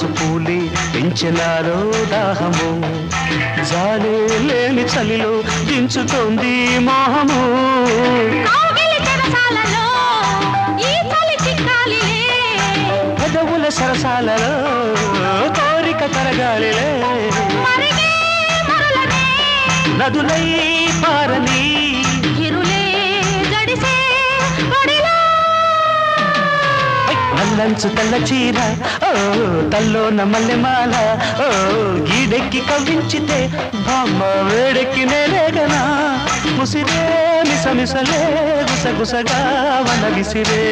మనసు పూలి పెంచినారో దాహము జాలే లేని చలిలో దించుతోంది మోహము పెదవుల సరసాలలో కోరిక కరగాలిలే నదులై పారని అల్లంచు తెల్ల చీర ఓ తల్లోన మల్లెమాల ఓ గీడెక్కి కవ్వించితే బామ్మ వేడెక్కి నేరేగనా ముసిరే మిసమిసలే గుసగుసగా వన విసిరే